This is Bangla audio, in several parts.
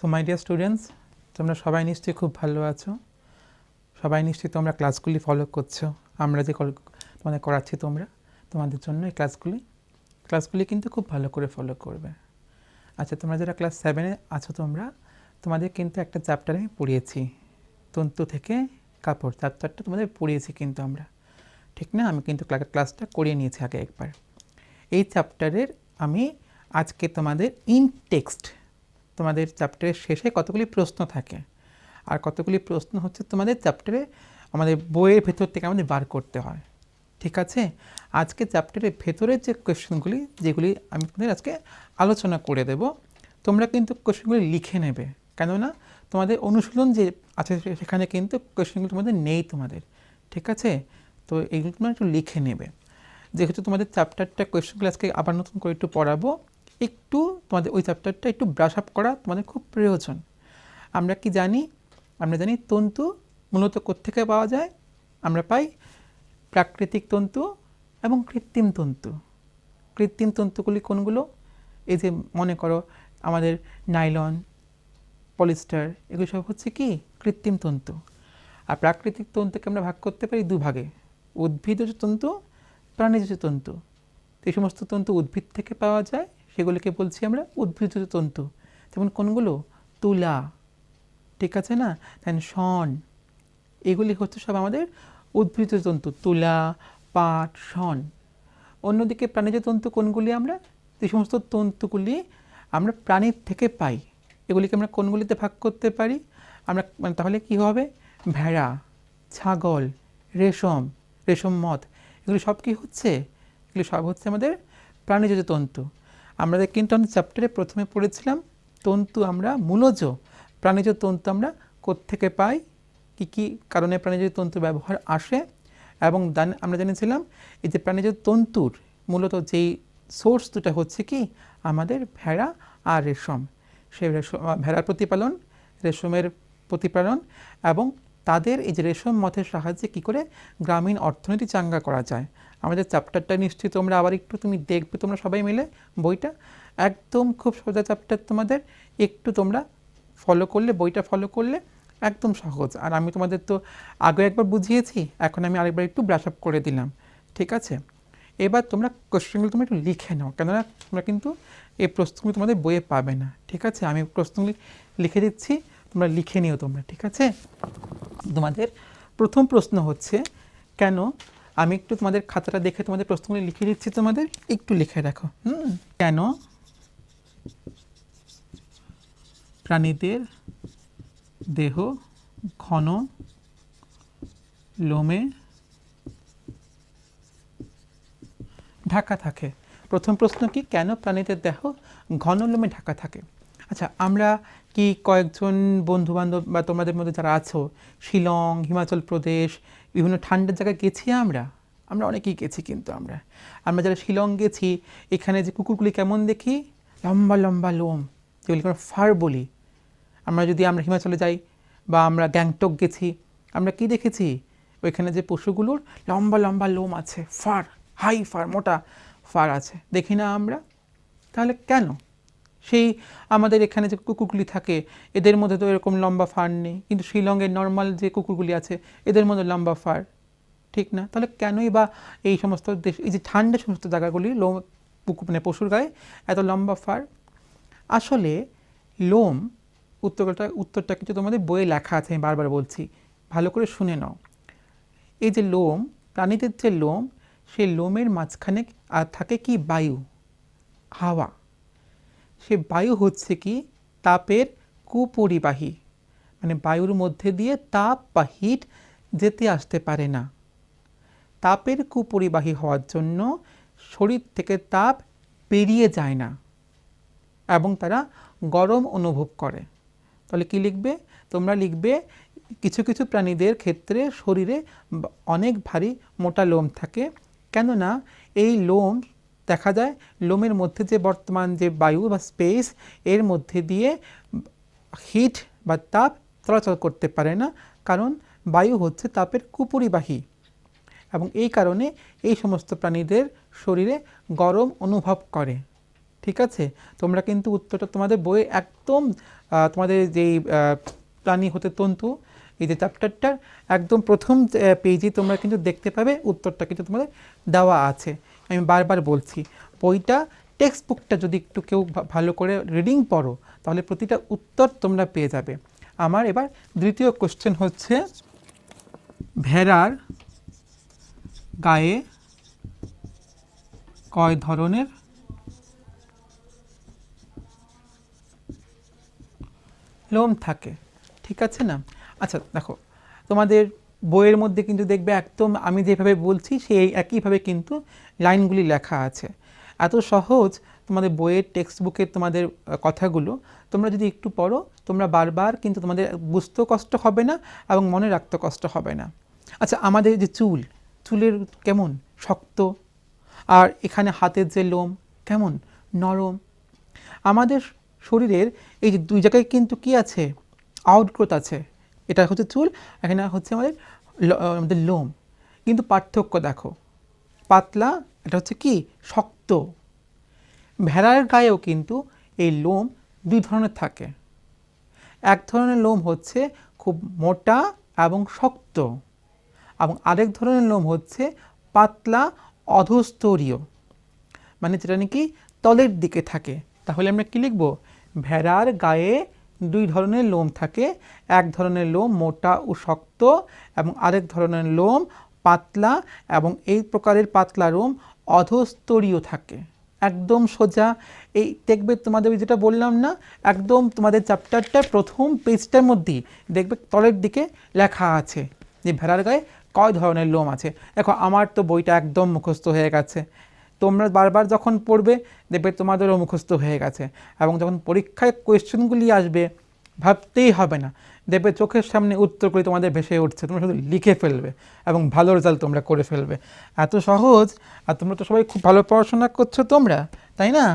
সো মাই ডিয়ার স্টুডেন্টস, তোমরা সবাই নিশ্চয়ই খুব ভালো আছো। সবাই নিশ্চয়ই তোমরা ক্লাসগুলি ফলো করছো। আমরা যে তোমাদের করাচ্ছি তোমাদের জন্য এই ক্লাসগুলি কিন্তু খুব ভালো করে ফলো করবে। আচ্ছা, তোমরা যারা ক্লাস 7-এ আছো তোমাদের কিন্তু একটা চ্যাপ্টার আমি পড়িয়েছি, তন্তু থেকে কাপড় চ্যাপ্টারটা তোমাদের পড়িয়েছি কিন্তু আমরা, ঠিক না? আমি কিন্তু ক্লাসটা করিয়ে নিয়েছি আগে একবার। এই চ্যাপ্টারের আমি আজকে তোমাদের ইন টেক্সট, তোমাদের চ্যাপ্টারের শেষে কতগুলি প্রশ্ন থাকে, আর কতগুলি প্রশ্ন হচ্ছে তোমাদের চ্যাপ্টারে আমাদের বইয়ের ভেতর থেকে আমাদের বার করতে হয়, ঠিক আছে? আজকে চ্যাপ্টারের ভেতরের যে কোয়েশ্চেনগুলি, যেগুলি আমি তোমাদের আজকে আলোচনা করে দেব, তোমরা কিন্তু কোয়েশ্চেনগুলি লিখে নেবে, কেননা তোমাদের অনুশীলন যে আছে সেখানে কিন্তু কোয়েশ্চেনগুলো তোমাদের নেই তোমাদের, ঠিক আছে? তো এইগুলো তোমরা একটু লিখে নেবে। যেহেতু তোমাদের চ্যাপ্টারটা কোয়েশ্চেনগুলো আজকে আবার নতুন করে একটু পড়াবো, একটু তোমাদের ওই চ্যাপ্টারটা একটু ব্রাশ আপ করা তোমাদের খুব প্রয়োজন। আমরা জানি তন্তু মূলত কোত্থেকে পাওয়া যায়। আমরা পাই প্রাকৃতিক তন্তু এবং কৃত্রিম তন্তু। কৃত্রিম তন্তুগুলি কোনগুলো? এই যে মনে করো আমাদের নাইলন, পলিস্টার, এগুলো সব হচ্ছে কি কৃত্রিম তন্তু। আর প্রাকৃতিক তন্তুকে আমরা ভাগ করতে পারি দুভাগে, উদ্ভিদজ তন্তু, প্রাণীজ তন্তু। এই সমস্ত তন্তু উদ্ভিদ থেকে পাওয়া যায়, সেগুলিকে বলছি আমরা উদ্ভিদজ তন্তু। যেমন কোনগুলো? তুলা, ঠিক আছে না? দেন শন, এগুলি হচ্ছে সব আমাদের উদ্ভিদজ তন্তু, তুলা, পাট, শন। অন্যদিকে প্রাণীজ তন্তু কোনগুলি? আমরা যে সমস্ত তন্তুগুলি আমরা প্রাণীর থেকে পাই, এগুলিকে আমরা কোনগুলিতে ভাগ করতে পারি? আমরা তাহলে কি হবে? ভেড়া, ছাগল, রেশম মথ, এগুলি সব কি হচ্ছে? এগুলি সব হচ্ছে আমাদের প্রাণীজ তন্তু। আমরা কিন্তু আমাদের চ্যাপ্টারে প্রথমে পড়েছিলাম তন্তু, আমরা মূলজ প্রাণীজ তন্তু আমরা কোত্থেকে পাই, কী কী কারণে প্রাণীজ তন্তু ব্যবহার আসে, এবং আমরা জেনেছিলাম এই যে প্রাণীজ তন্তুর মূলত যেই সোর্স দুটা হচ্ছে কি আমাদের ভেড়া আর রেশম। সেই ভেড়ার প্রতিপালন, রেশমের প্রতিপালন, এবং তাদের এই যে রেশম মথের সাহায্যে কী করে গ্রামীণ অর্থনীতি চাঙ্গা করা যায়। আমাদের চ্যাপ্টারটা নিশ্চয়ই তোমরা আবার একটু তুমি দেখবে, তোমরা সবাই মিলে বইটা, একদম খুব সোজা চ্যাপ্টার, তোমাদের একটু তোমরা ফলো করলে, বইটা ফলো করলে একদম সহজ। আর আমি তোমাদের তো আগে একবার বুঝিয়েছি, এখন আমি আরেকবার একটু ব্রাশ আপ করে দিলাম, ঠিক আছে? এবার তোমরা কোশ্চেনগুলো তোমরা একটু লিখে নাও, কেননা তোমরা কিন্তু এই প্রশ্নগুলো তোমাদের বইয়ে পাবে না, ঠিক আছে? আমি প্রশ্নগুলি লিখে দিচ্ছি, তোমরা লিখে নিও তোমরা, ঠিক আছে? তোমাদের প্রথম প্রশ্ন হচ্ছে কেন, আমি একটু তোমাদের খাতাটা দেখে তোমাদের প্রশ্নগুলি লিখে দিচ্ছি, তোমাদের একটু লিখে রাখো। কেন প্রাণীদের দেহ ঘন লোমে ঢাকা থাকে? প্রথম প্রশ্ন কি, কেন প্রাণীদের দেহ ঘন লোমে ঢাকা থাকে? আচ্ছা, আমরা কি কয়েকজন বন্ধুবান্ধব বা তোমাদের মধ্যে যারা আছো শিলং, হিমাচল প্রদেশ, বিভিন্ন ঠান্ডার জায়গায় গেছি? আমরা অনেকেই গেছি, কিন্তু আমরা যারা শিলং গেছি, এখানে যে কুকুরগুলি কেমন দেখি? লম্বা লম্বা লোম, যেগুলি আমরা ফার বলি। আমরা হিমাচলে যাই বা আমরা গ্যাংটক গেছি, আমরা কি দেখেছি? ওইখানে যে পশুগুলোর লম্বা লম্বা লোম আছে, ফার, হাই ফার, মোটা ফার আছে, দেখি না আমরা? তাহলে কেন সেই আমাদের এখানে যে কুকুরগুলি থাকে এদের মধ্যে তো এরকম লম্বা ফার নেই, কিন্তু শিলংয়ের নর্মাল যে কুকুরগুলি আছে এদের মধ্যে লম্বা ফার, ঠিক না? তাহলে কেনই বা এই সমস্ত দেশ, এই যে ঠান্ডা সমস্ত জায়গাগুলি পশুর গায়ে এত লম্বা ফার? আসলে লোম, উত্তরটা কিন্তু তোমাদের বইয়ে লেখা আছে, আমি বারবার বলছি, ভালো করে শুনে নাও। এই যে লোম, প্রাণীদের যে লোম, সেই লোমের মাঝখানে থাকে কি? বায়ু, হাওয়া। সে বায়ু হচ্ছে কি তাপের কুপরিবাহী, মানে বায়ুর মধ্যে দিয়ে তাপ বা হিট যেতে আসতে পারে না। তাপের কুপরিবাহী হওয়ার জন্য শরীর থেকে তাপ বেরিয়ে যায় না এবং তারা গরম অনুভব করে। তাহলে কি লিখবে? তোমরা লিখবে কিছু কিছু প্রাণীদের ক্ষেত্রে শরীরে অনেক ভারী মোটা লোম থাকে, কেননা এই লোম দেখা যায় লোমের মধ্যে যে বর্তমান যে বায়ু বা স্পেস, এর মধ্যে দিয়ে হিট বা তাপ চলাচল করতে পারে না, কারণ বায়ু হচ্ছে তাপের কুপরিবাহী, এবং এই কারণে এই সমস্ত প্রাণীদের শরীরে গরম অনুভব করে। ঠিক আছে, তোমরা কিন্তু উত্তরটা তোমাদের বইয়ে একদম তোমাদের যেই প্রাণী হতে তন্তু এই যে চ্যাপ্টারটার একদম প্রথম পেজে তোমরা কিন্তু দেখতে পাবে উত্তরটা কিন্তু তোমাদের দেওয়া আছে। আমি বারবার বলছি, বইটা টেক্সট বুকটা যদি একটু কেউ ভালো করে রিডিং পড়ো তাহলে প্রতিটা উত্তর তোমরা পেয়ে যাবে। আমার এবার দ্বিতীয় কোশ্চেন হচ্ছে, ভেড়ার গায়ে কয় ধরনের লোম থাকে? ঠিক আছে না? আচ্ছা দেখো, তোমাদের বইয়ের মধ্যে কিন্তু দেখবে একদম আমি যেভাবে বলছি সেই একইভাবে কিন্তু লাইনগুলি লেখা আছে। এত সহজ তোমাদের বইয়ের টেক্সট বুকের তোমাদের কথাগুলো তোমরা যদি একটু পড়ো, তোমরা বারবার কিন্তু তোমাদের বুঝতেও কষ্ট হবে না এবং মনে রাখতে কষ্ট হবে না। আচ্ছা, আমাদের যে চুলের কেমন শক্ত, আর এখানে হাতের যে লোম কেমন নরম। আমাদের শরীরের এই যে দুই জায়গায় কিন্তু কি আছে, আউটগ্রোথ আছে। এটা হচ্ছে চুল, এখানে হচ্ছে আমাদের লোম। কিন্তু পার্থক্য দেখো, পাতলা, এটা হচ্ছে কি শক্ত। ভেড়ার গায়েও কিন্তু এই লোম দুই ধরনের থাকে। এক ধরনের লোম হচ্ছে খুব মোটা এবং শক্ত, এবং আরেক ধরনের লোম হচ্ছে পাতলা অধস্তরীয়, মানে যেটা নাকি তলের দিকে থাকে। তাহলে আমরা কি লিখব? ভেড়ার গায়ে দুই ধরনের লোম থাকে, এক ধরনের লোম মোটা ও শক্ত এবং আরেক ধরনের লোম পাতলা, এবং এই প্রকারের পাতলা লোম অধস্তরীয় থাকে। একদম সোজা। এই দেখবে তোমাদের যেটা বললাম না, একদম তোমাদের চ্যাপ্টারটা প্রথম পেজটার মধ্যেই দেখবে তলের দিকে লেখা আছে যে ভেড়ার গায়ে কয় ধরনের লোম আছে। দেখো, আমার তো বইটা একদম মুখস্থ হয়ে গেছে, তোমরা বারবার যখন পড়বে দেখবে তোমাদেরও মুখস্থ হয়ে গেছে, এবং যখন পরীক্ষায় কোয়েশ্চেনগুলি আসবে ভাবতেই হবে না, দেখবে চোখের সামনে উত্তরগুলি তোমাদের ভেসে উঠছে, তোমরা শুধু লিখে ফেলবে এবং ভালো রেজাল্ট তোমরা করে ফেলবে। এত সহজ। আর তোমরা তো সবাই খুব ভালো পড়াশোনা করছো তোমরা, তাই না?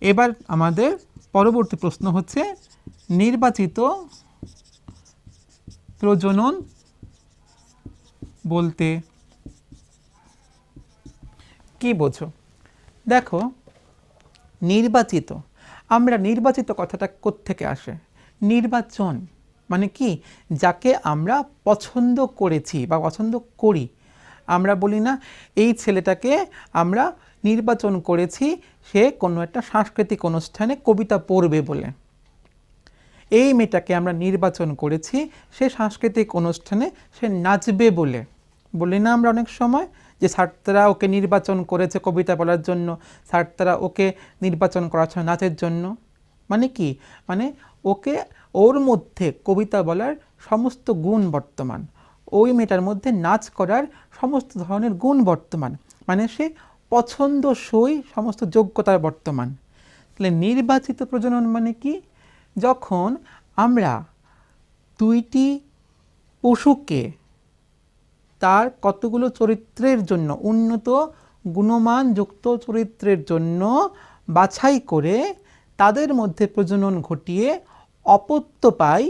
এবার আমাদের পরবর্তী প্রশ্ন হচ্ছে, নির্বাচিত প্রজনন বলতে কি বোঝো? দেখো, নির্বাচিত, আমরা নির্বাচিত কথাটা কোত্থেকে আসে? নির্বাচন মানে কি? যাকে আমরা পছন্দ করেছি বা পছন্দ করি। আমরা বলি না এই ছেলেটাকে আমরা নির্বাচন করেছি, সে কোনো একটা সাংস্কৃতিক অনুষ্ঠানে কবিতা পড়বে বলে। এই মেয়েটাকে আমরা নির্বাচন করেছি, সে সাংস্কৃতিক অনুষ্ঠানে সে নাচবে বলে। বলি না আমরা অনেক সময় যে ছাত্ররা ওকে নির্বাচন করেছে কবিতা বলার জন্য, ছাত্ররা ওকে নির্বাচন করেছে নাচের জন্য। মানে কি? মানে ওকে, ওর মধ্যে কবিতা বলার সমস্ত গুণ বর্তমান, ওই মেয়েটার মধ্যে নাচ করার সমস্ত ধরনের গুণ বর্তমান, মানে সে পছন্দসই সমস্ত যোগ্যতার বর্তমান। তাহলে নির্বাচিত প্রজনন মানে কি? যখন আমরা দুইটি পশুকে তার কতগুলো চরিত্রের জন্য, উন্নত গুণমানযুক্ত চরিত্রের জন্য বাছাই করে তাদের মধ্যে প্রজনন ঘটিয়ে অপত্য পাই,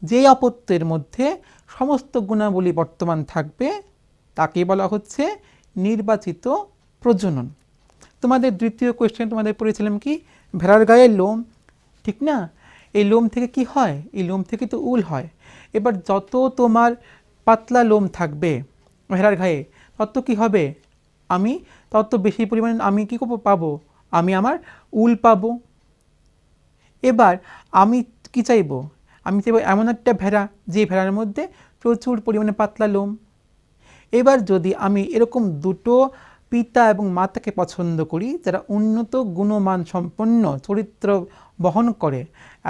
যেই অপত্যের মধ্যে সমস্ত গুণাবলী বর্তমান থাকবে তাকে বলা হচ্ছে নির্বাচিত প্রজনন। তোমাদের দ্বিতীয় কোয়েশ্চেন তোমাদের পড়েছিলাম কি? ভেড়ার গায়ের লোম, ঠিক না? এই লোম থেকে কি হয়? এই লোম থেকে তো উল হয়। এবার যত তোমার পাতলা লোম থাকবে ভেড়ার গায়ে, তত কি হবে? আমি তত বেশি পরিমাণে আমি কী পাবো? আমি আমার উল পাবো। এবার আমি কি চাইবো? আমি চাইবো এমন একটা ভেড়া যে ভেড়ার মধ্যে প্রচুর পরিমাণে পাতলা লোম। এবার যদি আমি এরকম দুটো পিতা এবং মাতাকে পছন্দ করি যারা উন্নত গুণমান সম্পন্ন চরিত্র বহন করে,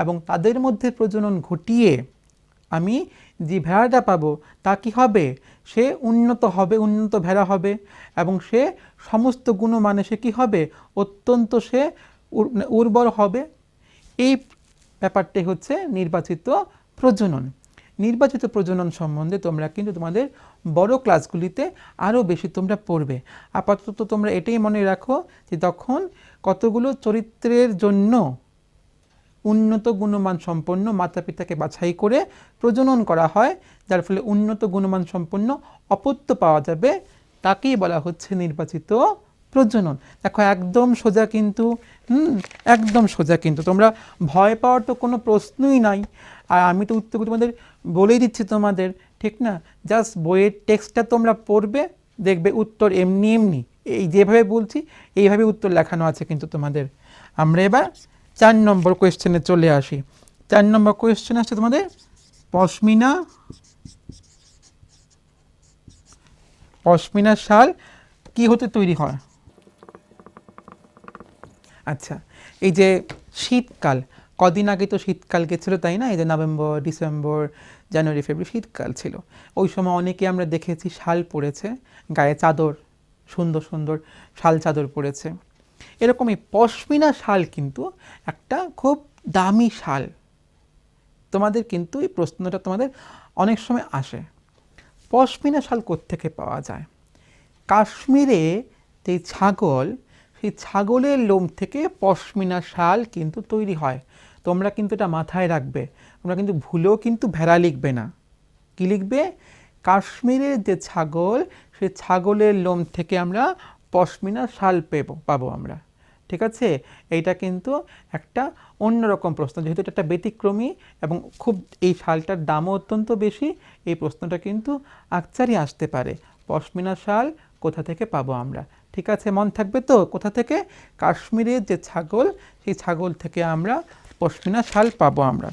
এবং তাদের মধ্যে প্রজনন ঘটিয়ে আমি যে ভেড়াটা পাবো তা কি হবে? সে উন্নত হবে, উন্নত ভেড়া হবে, এবং সে সমস্ত গুণমানে সে কী হবে? অত্যন্ত সে উর্বর হবে। এই ব্যাপারটাই হচ্ছে নির্বাচিত প্রজনন। নির্বাচিত প্রজনন সম্বন্ধে তোমরা কিন্তু তোমাদের বড় ক্লাসগুলিতে আরও বেশি তোমরা পড়বে। আপাতত তোমরা এটাই মনে রাখো যে তখন কতগুলো চরিত্রের জন্য উন্নত গুণমান সম্পন্ন মাতা পিতাকে বাছাই করে প্রজনন করা হয়, যার ফলে উন্নত গুণমান সম্পন্ন অপত্য পাওয়া যাবে, তাকেই বলা হচ্ছে নির্বাচিত প্রজনন। দেখো একদম সোজা কিন্তু, একদম সোজা কিন্তু, তোমরা ভয় পাওয়ার তো কোনো প্রশ্নই নাই। আর আমি তো উত্তর তোমাদের বলেই দিচ্ছি তোমাদের, ঠিক না? জাস্ট বইয়ের টেক্সটটা তোমরা পড়বে, দেখবে উত্তর এমনি এমনি, এই যেভাবে বলছি এইভাবে উত্তর লেখানো আছে কিন্তু তোমাদের। আমরা এবার 4 নম্বর কোয়েশ্চেনে চলে আসি। 4 নম্বর কোয়েশ্চেন আসছে তোমাদের, পশমিনা, পশমিনা শাল কি হতে তৈরি হয়? আচ্ছা, এই যে শীতকাল, কদিন আগে তো শীতকাল গেছিলো তাই না? এই যে নভেম্বর, ডিসেম্বর, জানুয়ারি, ফেব্রুয়ারি শীতকাল ছিল। ওই সময় অনেকে আমরা দেখেছি শাল পরেছে, গায়ে চাদর, সুন্দর সুন্দর শাল চাদর পরেছে। এরকমই পশমিনা শাল কিন্তু একটা খুব দামি শাল। তোমাদের কিন্তু এই প্রশ্নটা তোমাদের অনেক সময় আসে, পশমিনা শাল কোত্থেকে পাওয়া যায়? কাশ্মীরে যে ছাগল, সেই ছাগলের লোম থেকে পশমিনা শাল কিন্তু তৈরি হয়। তোমরা কিন্তু এটা মাথায় রাখবে, তোমরা কিন্তু ভুলেও কিন্তু ভেড়া লিখবে না। কি লিখবে? কাশ্মীরের যে ছাগল, সেই ছাগলের লোম থেকে আমরা পশমিনা শাল পাবো আমরা, ঠিক আছে? এইটা কিন্তু একটা অন্যরকম প্রশ্ন, যেহেতু এটা একটা ব্যতিক্রমী এবং খুব, এই শালটার দামও অত্যন্ত বেশি, এই প্রশ্নটা কিন্তু আকচারই আসতে পারে। পশমিনা শাল কোথা থেকে পাবো আমরা, ঠিক আছে? মন থাকবে তো? কোথা থেকে? কাশ্মীরের যে ছাগল, সেই ছাগল থেকে আমরা পশমিনা শাল পাবো আমরা।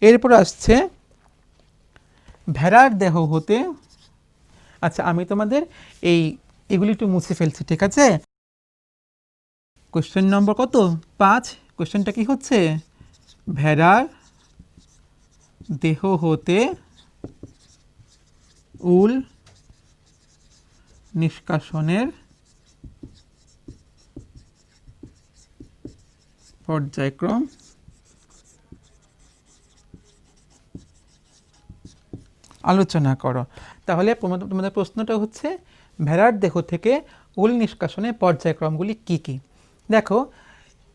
এরপর আসছে ভেড়ার দেহ হতে, আচ্ছা আমি তোমাদের এগুলি একটু মুছে ফেলছি, ঠিক আছে? কোশ্চেন নম্বর কত? 5। কোশ্চেনটা কি হচ্ছে? ভেড়ার দেহ হতে উল নিষ্কাশনের পর্যায়ক্রম আলোচনা করো। তাহলে তোমাদের প্রশ্নটা হচ্ছে ভেড়ার দেহ থেকে উল নিষ্কাশনের পর্যায়ক্রমগুলি কি কি? দেখো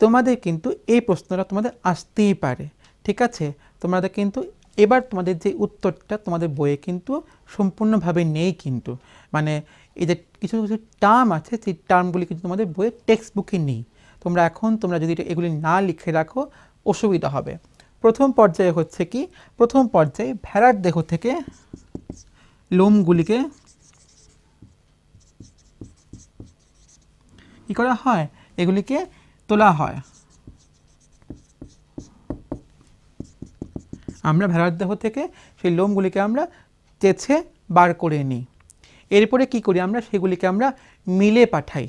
তোমাদের কিন্তু এই প্রশ্নটা তোমাদের আসতেই পারে, ঠিক আছে? তোমাদের কিন্তু এবার তোমাদের যে উত্তরটা তোমাদের বইয়ে কিন্তু সম্পূর্ণভাবে নেই কিন্তু, মানে এই যে কিছু কিছু টার্ম আছে, সেই টার্মগুলি কিন্তু তোমাদের বইয়ের টেক্সট বুকে নেই। তোমরা যদি এগুলি না লিখে রাখো অসুবিধা হবে। প্রথম পর্যায়ে হচ্ছে কি, প্রথম পর্যায়ে ভেড়ার দেহ থেকে লোমগুলিকে কী করা হয়? এগুলিকে তোলা হয়। আমরা ভেড়ার দেহ থেকে সেই লোমগুলিকে আমরা চেঁছে বার করে নিই। এরপরে কি করি আমরা? সেগুলিকে আমরা মিলে পাঠাই।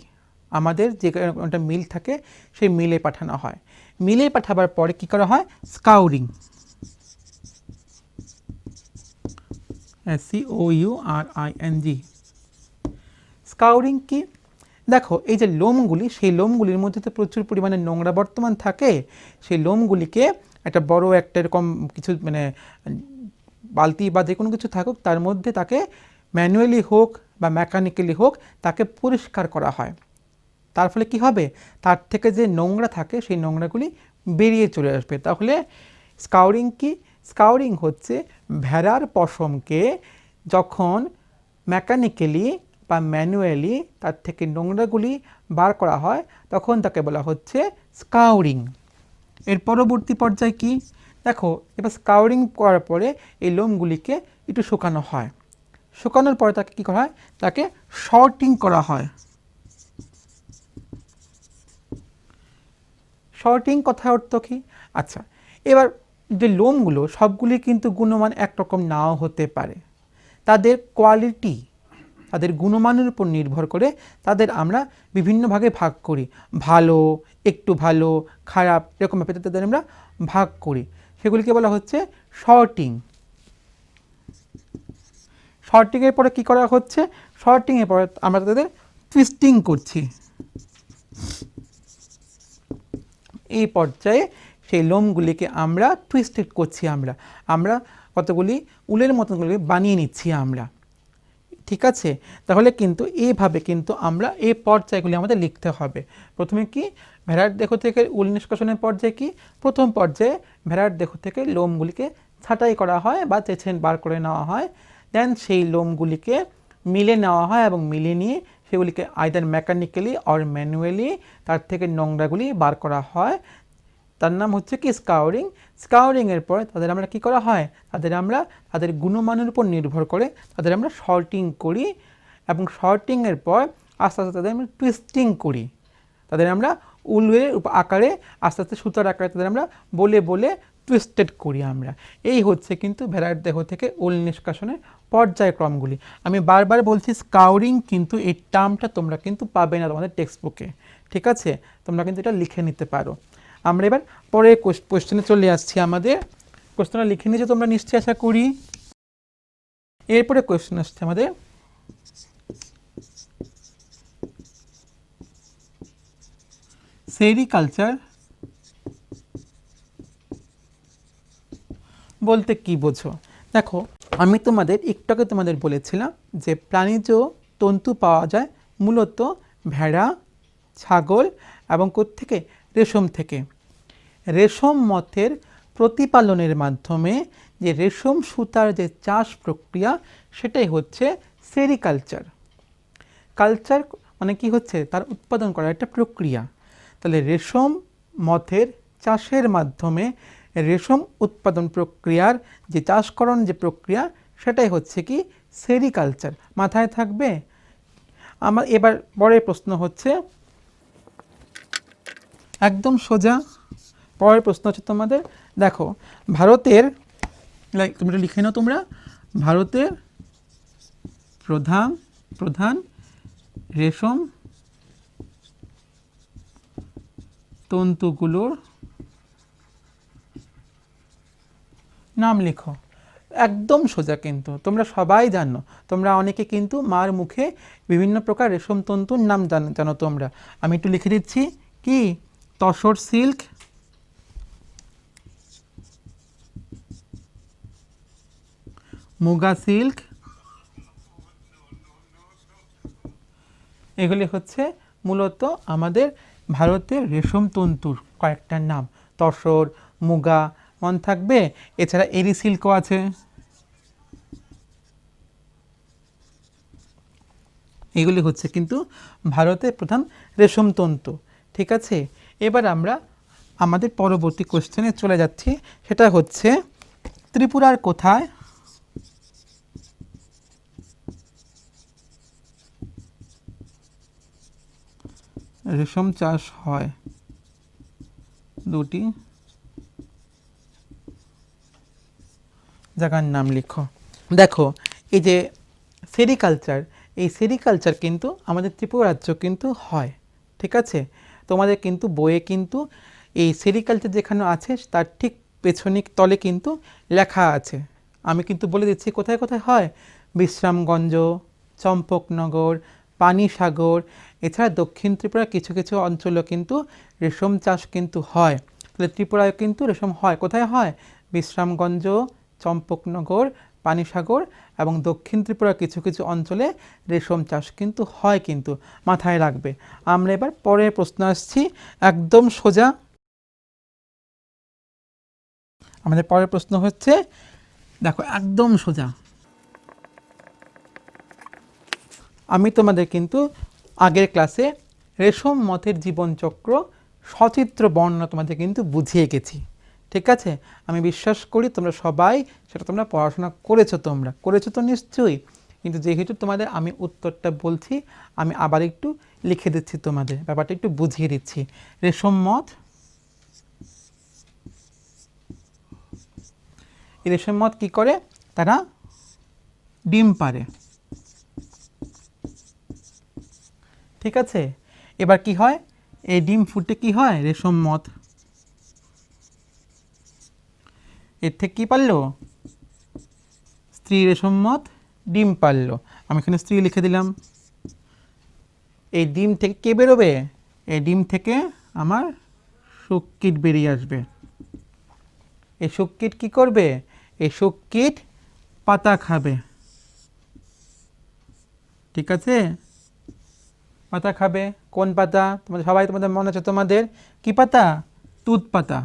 আমাদের যে একটা মিল থাকে, সেই মিলে পাঠানো হয়। মিলে পাঠাবার পরে কি করা হয়? স্কাউরিং, SCOURING। স্কাউরিং কি? দেখো এই যে লোমগুলি, সেই লোমগুলির মধ্যে তো প্রচুর পরিমাণে নোংরা বর্তমান থাকে। সেই লোমগুলিকে একটা বড় একটা এরকম কিছু, মানে বালতি বা যে কোনো কিছু থাকুক, তার মধ্যে তাকে ম্যানুয়ালি হোক বা মেকানিক্যালি হোক তাকে পরিষ্কার করা হয়। তার ফলে কি হবে? তার থেকে যে নোংরা থাকে সেই নোংরাগুলি বেরিয়ে চলে আসবে। তাহলে স্কাউরিং কি? স্কাউরিং হচ্ছে ভেড়ার পশমকে যখন মেকানিক্যালি বা ম্যানুয়ালি তার থেকে নোংরাগুলি বার করা হয়, তখন তাকে বলা হচ্ছে স্কাউরিং। এর পরবর্তী পর্যায় কি? দেখো এবার স্কাউরিং করার পরে এই লোমগুলিকে একটু শুকানো হয়। শুকানোর পরে তাকে কী করা হয়? তাকে শর্টিং করা হয়। শর্টিং কথার অর্থ কী? আচ্ছা, এবার যে লোমগুলো সবগুলি কিন্তু গুণমান একরকম নাও হতে পারে। তাদের কোয়ালিটি, তাদের গুণমানের উপর নির্ভর করে তাদের আমরা বিভিন্ন ভাগে ভাগ করি। ভালো, একটু ভালো, খারাপ, এরকম ব্যাপারে তাদের আমরা ভাগ করি। সেগুলিকে বলা হচ্ছে শর্টিং। শর্টিংয়ের পরে কী করা হচ্ছে? শর্টিংয়ের পরে আমরা তাদের টুইস্টিং করছি। এই পর্যায়ে সেই লোমগুলিকে আমরা টুইস্টেড করছি, আমরা কতগুলি উলের মতনগুলি বানিয়ে নিচ্ছি আমরা, ঠিক আছে? তাহলে কিন্তু এইভাবে কিন্তু আমরা এই পর্যায়গুলি আমাদের লিখতে হবে। প্রথমে কি? ভেড়ার দেহ থেকে উল নিষ্কাশনের পর্যায়ে কি? প্রথম পর্যায়ে ভেড়ার দেহ থেকে লোমগুলিকে ছাঁটাই করা হয় বা চেঁছে বার করে নেওয়া হয়। দেন সেই লোমগুলিকে মিলে নেওয়া হয় এবং মিলে নিয়ে সেগুলিকে আইদার মেকানিক্যালি অর ম্যানুয়ালি তার থেকে নোংরাগুলি বার করা হয়, তার নাম হচ্ছে কি স্কাউরিং। স্কাউরিংয়ের পরে তাদের আমরা কি করা হয়, তাদের গুণমানের উপর নির্ভর করে তাদের আমরা শর্টিং করি, এবং শর্টিংয়ের পর আস্তে আস্তে তাদের আমরা টুইস্টিং করি, তাদের আমরা উলের আকারে আস্তে আস্তে সুতার আকারে তাদের আমরা বলে বলে টুইস্টেড করি আমরা। এই হচ্ছে কিন্তু ভেড়ার দেহ থেকে উল নিষ্কাশনের পর্যায়ক্রমগুলি। আমি বারবার বলছি স্কাউরিং, কিন্তু এই টার্মটা তোমরা কিন্তু পাবে না তোমাদের টেক্সট বুকে, ঠিক আছে? তোমরা কিন্তু এটা লিখে নিতে পারো। আমরা এবার পরের কোশ্চেনে চলে আসছি। আমাদের কোশ্চেনটা লিখে নিয়েছো তোমরা নিশ্চয়ই, আশা করি। এরপরে কোশ্চেন আসছে আমাদের সেরিকালচার বলতে কি বোঝো? দেখো, আমি তোমাদের বলেছিলাম যে প্রাণীজ তন্তু পাওয়া যায় মূলত ভেড়া, ছাগল এবং কোত্থেকে, রেশম থেকে। রেশম মথের প্রতিপালনের মাধ্যমে যে রেশম সুতার যে চাষ প্রক্রিয়া, সেটাই হচ্ছে সেরিকালচার। কালচার মানে কি হচ্ছে, তার উৎপাদন করার একটা প্রক্রিয়া। তাহলে রেশম মথের চাষের মাধ্যমে রেশম উৎপাদন প্রক্রিয়ার যে চাষকরণ যে প্রক্রিয়া, সেটাই হচ্ছে কি সেরিকালচার। মাথায় থাকবে? আমার এবার পরের প্রশ্ন হচ্ছে একদম সোজা। পরের প্রশ্ন হচ্ছে তোমাদের, দেখো ভারতের, তোমরা লিখে নাও তোমরা, ভারতের প্রধান প্রধান রেশম তন্তুগুলোর নাম লিখো। একদম সোজা, কিন্তু তোমরা সবাই জানো, তোমরা অনেকে কিন্তু মার মুখে বিভিন্ন প্রকার রেশম তন্তুর নাম জানো তোমরা। আমি একটু লিখে দিচ্ছি, কি তসর সিল্ক, মুগা সিল্ক, এগুলি হচ্ছে মূলত আমাদের ভারতের রেশম তন্তুর কয়েকটা নাম। তসর, মুগা মন থাকবে, এছাড়া এরি সিল্কও আছে। এগুলি হচ্ছে কিন্তু ভারতের প্রধান রেশম তন্তু, ঠিক আছে? এবার আমরা আমাদের পরবর্তী কোশ্চেনে চলে যাচ্ছি। সেটা হচ্ছে ত্রিপুরার কোথায় রেশম চাষ হয়? দুটি জায়গার নাম লিখো। দেখো, এই যে সেরিকালচার, এই সেরিকালচার কিন্তু আমাদের ত্রিপুরা রাজ্য কিন্তু হয়, ঠিক আছে? তোমাদের কিন্তু বইয়ে কিন্তু এই সেরিকালচার যেখানে আছে তার ঠিক পেছনিক তলে কিন্তু লেখা আছে। আমি কিন্তু বলে দিচ্ছি কোথায় কোথায় হয়। বিশ্রামগঞ্জ, চম্পকনগর, পানিসাগর, এছাড়া দক্ষিণ ত্রিপুরার কিছু কিছু অঞ্চলও কিন্তু রেশম চাষ কিন্তু হয়। তাহলে ত্রিপুরায় কিন্তু রেশম হয়, কোথায় হয়? বিশ্রামগঞ্জ, চম্পকনগর, পানিসাগর এবং দক্ষিণ ত্রিপুরার কিছু কিছু অঞ্চলে রেশম চাষ কিন্তু হয়, কিন্তু মাথায় রাখবে। আমরা এবার পরের প্রশ্ন আসছি, একদম সোজা। আমাদের পরের প্রশ্ন হচ্ছে, দেখো একদম সোজা। আমি তোমাদের কিন্তু আগের ক্লাসে রেশম মথের জীবনচক্র সচিত্র বর্ণনা তোমাদের কিন্তু বুঝিয়ে গেছি, ঠিক আছে? আমি বিশ্বাস করি তোমরা সবাই সেটা তোমরা পড়াশোনা করেছো তো নিশ্চয়ই। কিন্তু যেহেতু তোমাদের আমি উত্তরটা বলছি, আমি আবার একটু লিখে দিচ্ছি, তোমাদের ব্যাপারটা একটু বুঝিয়ে দিচ্ছি। রেশম মথ, এই রেশম মথ কী করে? তারা ডিম পাড়ে, ঠিক আছে? এবার কি হয়, এই ডিম ফুটে কি হয়, রেশম মথ এর থেকে কী পারলো, স্ত্রী রেশম মথ ডিম পারলো। আমি এখানে স্ত্রী লিখে দিলাম। এই ডিম থেকে কে বেরোবে? এই ডিম থেকে আমার শুককীট বেরিয়ে আসবে। এই শুককীট কী করবে? এই শুককীট পাতা খাবে, ঠিক আছে? পাতা খাবে। কোন পাতা? তোমাদের মনে আছে, তোমাদের কি পাতা? তুত পাতা।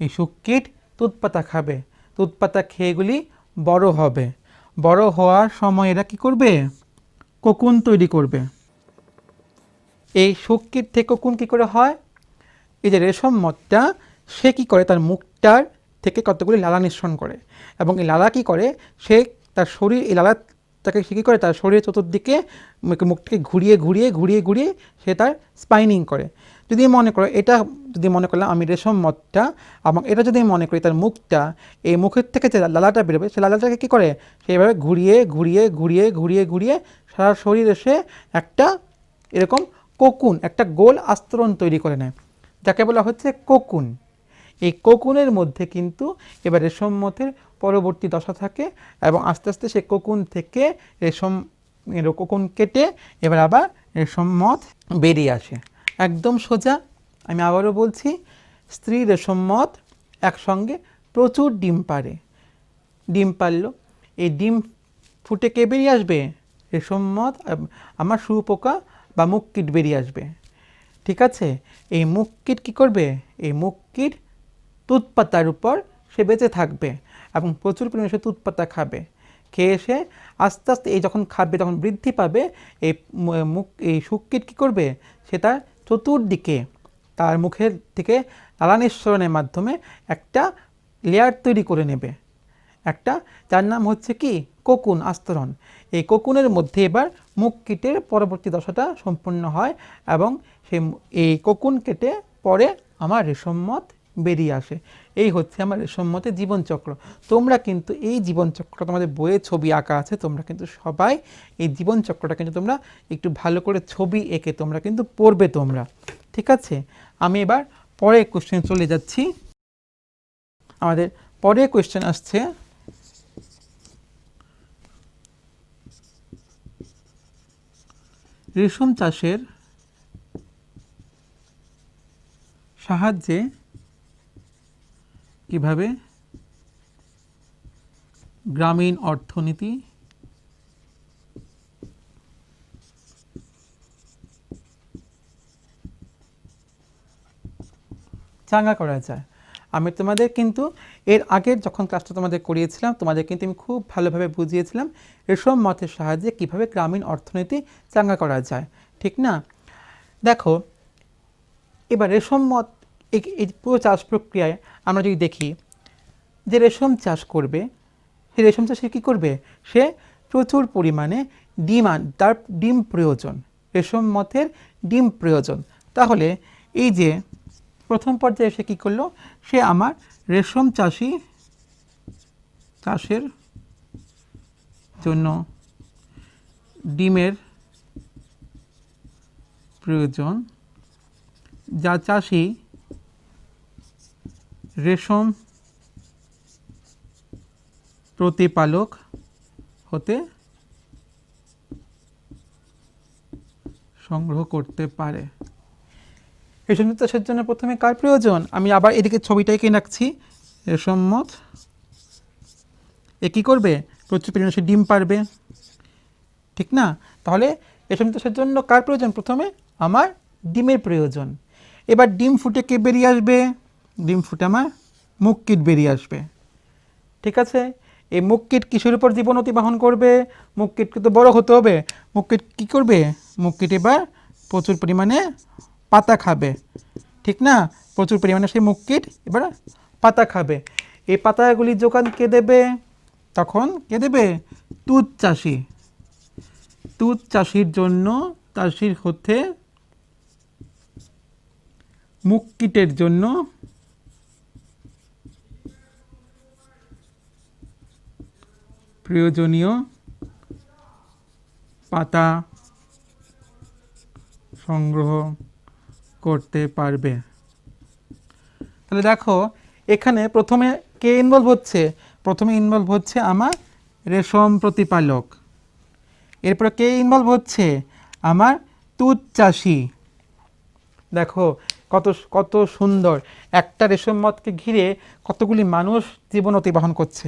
এই শুককীট তুত পাতা খাবে। তুত পাতা খেয়ে এগুলি বড় হবে। বড় হওয়ার সময় এরা কী করবে? কোকুন তৈরি করবে। এই শুককিট থেকে কোকুন কী করে হয়? এই যে রেশম মথটা সে কী করে, তার মুখটার থেকে কতগুলি লালা নিঃসরণ করে, এবং এই লালা কী করে, সে তার শরীর, এই লালাটাকে সে কী করে তার শরীরের চতুর্দিকে মুখটাকে ঘুরিয়ে ঘুরিয়ে ঘুরিয়ে ঘুরিয়ে সে তার স্পাইনিং করে। যদি মনে করো এটা, যদি মনে করলাম আমি রেশম মথটা, এবং এটা যদি মনে করি তার মুখটা, এই মুখের থেকে যে লালাটা বেরোবে সে লালাটাকে কী করে, সেইভাবে ঘুরিয়ে ঘুরিয়ে ঘুরিয়ে ঘুরিয়ে ঘুরিয়ে সারা শরীরে সে একটা এরকম কোকুন, একটা গোল আস্তরণ তৈরি করে নেয়, যাকে বলা হচ্ছে কোকুন। এই কোকুনের মধ্যে কিন্তু এবার রেশম মথের পরবর্তী দশা থাকে, এবং আস্তে আস্তে সে কোকুন থেকে কোকুন কেটে এবার আবার রেশম মথ বেরিয়ে আসে। একদম সোজা। আমি আবারও বলছি, স্ত্রী রেশম মথ একসঙ্গে প্রচুর ডিম পাড়ে। ডিম পারলো, এই ডিম ফুটে কে বেরিয়ে আসবে? রেশম মথ, আমার শুঁয়োপোকা বা মুক্কিট বেরিয়ে আসবে। ঠিক আছে, এই মুক্কিট কী করবে? এই মুক্কিট তুঁত পাতার উপর সে বেঁচে থাকবে এবং প্রচুর পরিমাণে সে তুঁত পাতা খাবে। খেয়ে এসে আস্তে আস্তে এই যখন খাবে তখন বৃদ্ধি পাবে, এই শুককিট কী করবে? সে তার চতুর্দিকে তার মুখের থেকে লালা নিঃসরণের মাধ্যমে একটা লেয়ার তৈরি করে নেবে, একটা, যার নাম হচ্ছে কি কোকুন, আস্তরণ। এই কোকুনের মধ্যে এবার মুক্কিটের পরবর্তী দশাটা সম্পূর্ণ হয়, এবং এই কোকুন কেটে পরে আমার রেশম মথ বেরিয়ে আসে। এই হচ্ছে আমার রেশম মথের জীবনচক্র। তোমরা কিন্তু এই জীবনচক্র, তোমাদের বইয়ে ছবি আঁকা আছে, তোমরা কিন্তু সবাই এই জীবনচক্রটা কিন্তু তোমরা একটু ভালো করে ছবি এঁকে তোমরা কিন্তু পড়বে তোমরা। ঠিক আছে, আমি এবার পরের কোশ্চেন চলে যাচ্ছি। আমাদের পরের কোশ্চেন আসছে, রেশম চাষের সাহায্যে কিভাবে গ্রামীণ অর্থনীতি চাঙ্গা করা যায়। আমি তোমাদের কিন্তু এর আগের যখন ক্লাসটা তোমাদের করিয়েছিলাম, তোমাদের কিন্তু আমি খুব ভালোভাবে বুঝিয়েছিলাম রেশম মথের সাহায্যে কিভাবে গ্রামীণ অর্থনীতি চাঙ্গা করা যায়, ঠিক না? দেখো, এবার রেশম মথ এই পুরো চাষ প্রক্রিয়ায় আমরা যদি দেখি, যে রেশম চাষ করবে, সে রেশম চাষে কী করবে? সে প্রচুর পরিমাণে তার ডিম প্রয়োজন, রেশম মথের ডিম প্রয়োজন। তাহলে এই যে প্রথম পর্যায়ে সে কী করলো? সে আমার রেশম চাষের জন্য ডিমের প্রয়োজন, যা চাষি রেশম প্রতিপালক হতে সংগ্রহ করতে পারে। রেশম চাষের জন্য প্রথমে কার প্রয়োজন? আমি আবার এদিকে ছবিটাই এঁকে রাখছি। রেশম মথ এ কী করবে? প্রচুর পরিমাণে সে ডিম পারবে, ঠিক না? তাহলে রেশম চাষের জন্য কার প্রয়োজন? প্রথমে আমার ডিমের প্রয়োজন। এবার ডিম ফুটে কে বেরিয়ে আসবে? ডিম ফুটে আমার মুক্কিট বেরিয়ে আসবে। ঠিক আছে, এই মুক্কিট কিসের উপর জীবন অতিবাহন করবে? মুক্কিটকে তো বড় হতে হবে। মুক্কিট কী করবে? মুক্কিট এবার প্রচুর পরিমাণে পাতা খাবে, ঠিক না? প্রচুর পরিমাণে সেই মুক্কিট এবার পাতা খাবে। এই পাতাগুলি যোগান কে দেবে? তখন কে দেবে? তুঁত চাষি। তুঁত চাষির জন্য, চাষির হতে মুক্কিটের জন্য প্রয়োজনীয় পাতা সংগ্রহ করতে পারবে। তাহলে দেখো, এখানে প্রথমে কে ইনভলভ হচ্ছে? প্রথমে ইনভলভ হচ্ছে আমার রেশম প্রতিপালক। এরপরে কে ইনভলভ হচ্ছে? আমার তুঁত চাষি। দেখো কত কত সুন্দর, একটা রেশম মথকে ঘিরে কতগুলি মানুষ জীবন অতিবাহন করছে।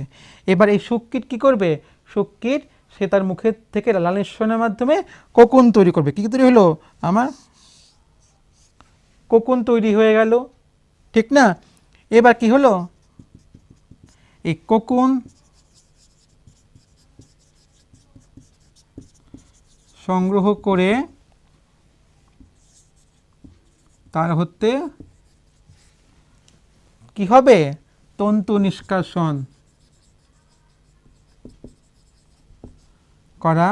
এবার এই শুককিট কী করবে? শুককিট সে তার মুখের থেকে লালা নিঃসরণের মাধ্যমে কোকুন তৈরি করবে। কী তৈরি হলো? আমার কোকুন তৈরি হয়ে গেল, ঠিক না? এবার কি হলো? এই কোকুন সংগ্রহ করে তার হতে কি হবে তন্তু নিষ্কাশন করা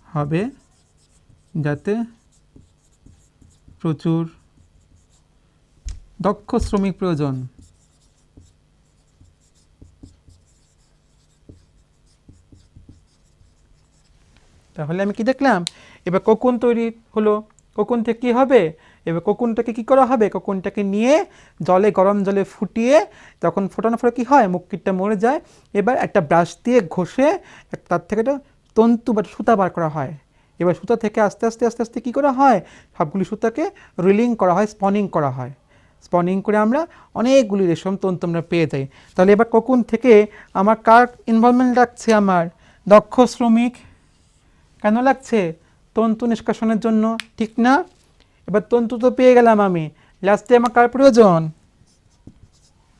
হবে যাতে প্রচুর দক্ষ শ্রমিক প্রয়োজন। তাহলে আমি কি দেখলাম, এবার কোকুন তৈরি হলো। কোকুন থেকে কী হবে, এবার কোকুনটাকে কী করা হবে, কোকুনটাকে নিয়ে গরম জলে ফুটিয়ে তখন ফোটানোর ফলে কী হয়, মুক্কিটা মরে যায়। এবার একটা ব্রাশ দিয়ে ঘষে তার থেকে একটা তন্তু বা সুতা বার করা হয়। এবার সুতা থেকে আস্তে আস্তে আস্তে আস্তে কী করা হয়, সবগুলি সুতাকে রিলিং করা হয়, স্পনিং করা হয়। স্পনিং করে আমরা অনেকগুলি রেশম তন্তু আমরা পেয়ে যাই। তাহলে এবার কোকুন থেকে আমার কার ইনভলভমেন্ট লাগছে, আমার দক্ষ শ্রমিক কেন লাগছে, তন্তু নিষ্কাশনের জন্য, ঠিক না? এবার তন্তু তো পেয়ে গেলাম আমি, লাস্টে আমার কার প্রয়োজন,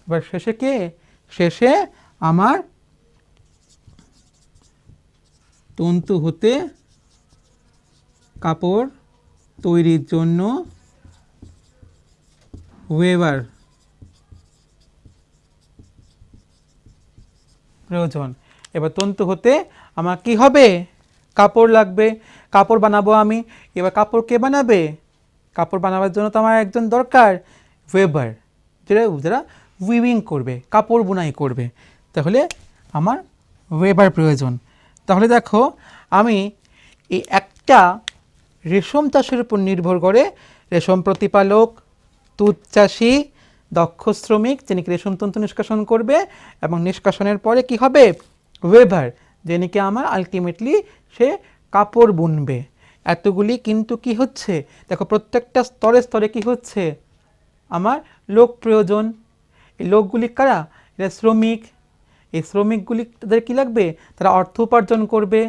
এবার শেষে কে, শেষে আমার তন্তু হতে কাপড় তৈরির জন্য ওয়েবার প্রয়োজন। এবার তন্তু হতে আমার কি হবে, কাপড় লাগবে, কাপড় বানাবো আমি। এবার কাপড় কে বানাবে, কাপড় বানাবার জন্য তো আমার একজন দরকার, ওয়েবার, যারা উইভিং করবে, কাপড় বুনাই করবে। তাহলে আমার ওয়েবার প্রয়োজন। তাহলে দেখো আমি এই একটা রেশম চাষের উপর নির্ভর করে রেশম প্রতিপালক, তুঁত চাষি, দক্ষ শ্রমিক যিনি রেশম তন্তু নিষ্কাশন করবে, এবং নিষ্কাশনের পরে কি হবে, ওয়েভার যিনি কি আমার আলটিমেটলি সে কাপড় বুনবে। এতগুলি কিন্তু কি হচ্ছে, দেখো প্রত্যেকটা স্তরে স্তরে কি হচ্ছে, আমার লোক প্রয়োজন। এই লোকগুলি কারা, এরা শ্রমিক। এই শ্রমিকগুলি তাদের কী লাগবে, তারা অর্থ উপার্জন করবে।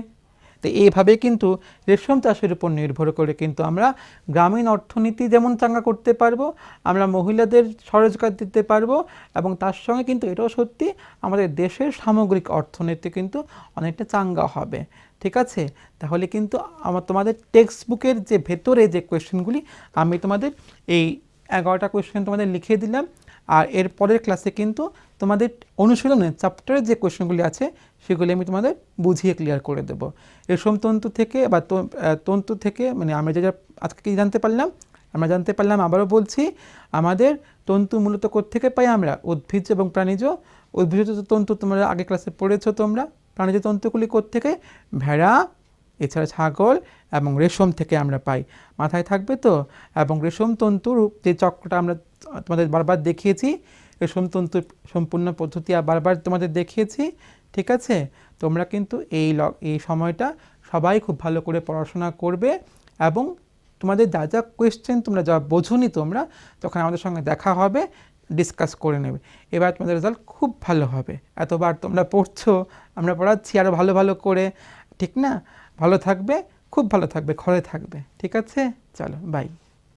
তো এইভাবে কিন্তু রেশম চাষের উপর নির্ভর করে কিন্তু আমরা গ্রামীণ অর্থনীতি যেমন চাঙ্গা করতে পারবো, আমরা মহিলাদের স্বরোজগার দিতে পারবো, এবং তার সঙ্গে কিন্তু এটাও সত্যি আমাদের দেশের সামগ্রিক অর্থনীতি কিন্তু অনেকটা চাঙ্গা হবে। ঠিক আছে, তাহলে কিন্তু তোমাদের টেক্সট বুকের যে ভেতরে যে কোয়েশ্চেনগুলি আমি তোমাদের এই 11টা কোয়েশ্চেন তোমাদের লিখে দিলাম। আর এর পরের ক্লাসে কিন্তু তোমাদের অনুশীলনে চ্যাপ্টারের যে কোয়েশ্চেনগুলি আছে সেগুলি আমি তোমাদের বুঝিয়ে ক্লিয়ার করে দেবো। রেশম তন্তু থেকে বা তন্তু থেকে মানে আমরা যা আজকে কি জানতে পারলাম, আমরা জানতে পারলাম, আবারও বলছি, আমাদের তন্তু মূলত কোত্থেকে পাই আমরা, উদ্ভিজ্জ এবং প্রাণীজ। উদ্ভিজ্জ তন্তু তোমরা আগে ক্লাসে পড়েছো তোমরা। প্রাণীজ তন্তুগুলি কোত্থেকে, ভেড়া, এছাড়া ছাগল এবং রেশম থেকে আমরা পাই, মাথায় থাকবে তো। এবং রেশম তন্তুর যে চক্রটা আমরা তোমাদের বারবার দেখিয়েছি, রেশম তন্তুর সম্পূর্ণ পদ্ধতি বারবার তোমাদের দেখিয়েছি। ঠিক আছে, তোমরা কিন্তু এই সময়টা সবাই খুব ভালো করে পড়াশোনা করবে, এবং তোমাদের যা যা কোয়েশ্চেন তোমরা যা বোঝোনি তোমরা, তখন আমাদের সঙ্গে দেখা হবে, ডিসকাস করে নেবে। এবার তোমাদের রেজাল্ট খুব ভালো হবে। এতবার তোমরা পড়ছো, আমরা পড়াচ্ছি আরও ভালো ভালো করে, ঠিক না? ভালো থাকবে, খুব ভালো থাকবে, ঘরে থাকবে। ঠিক আছে, চলো বাই।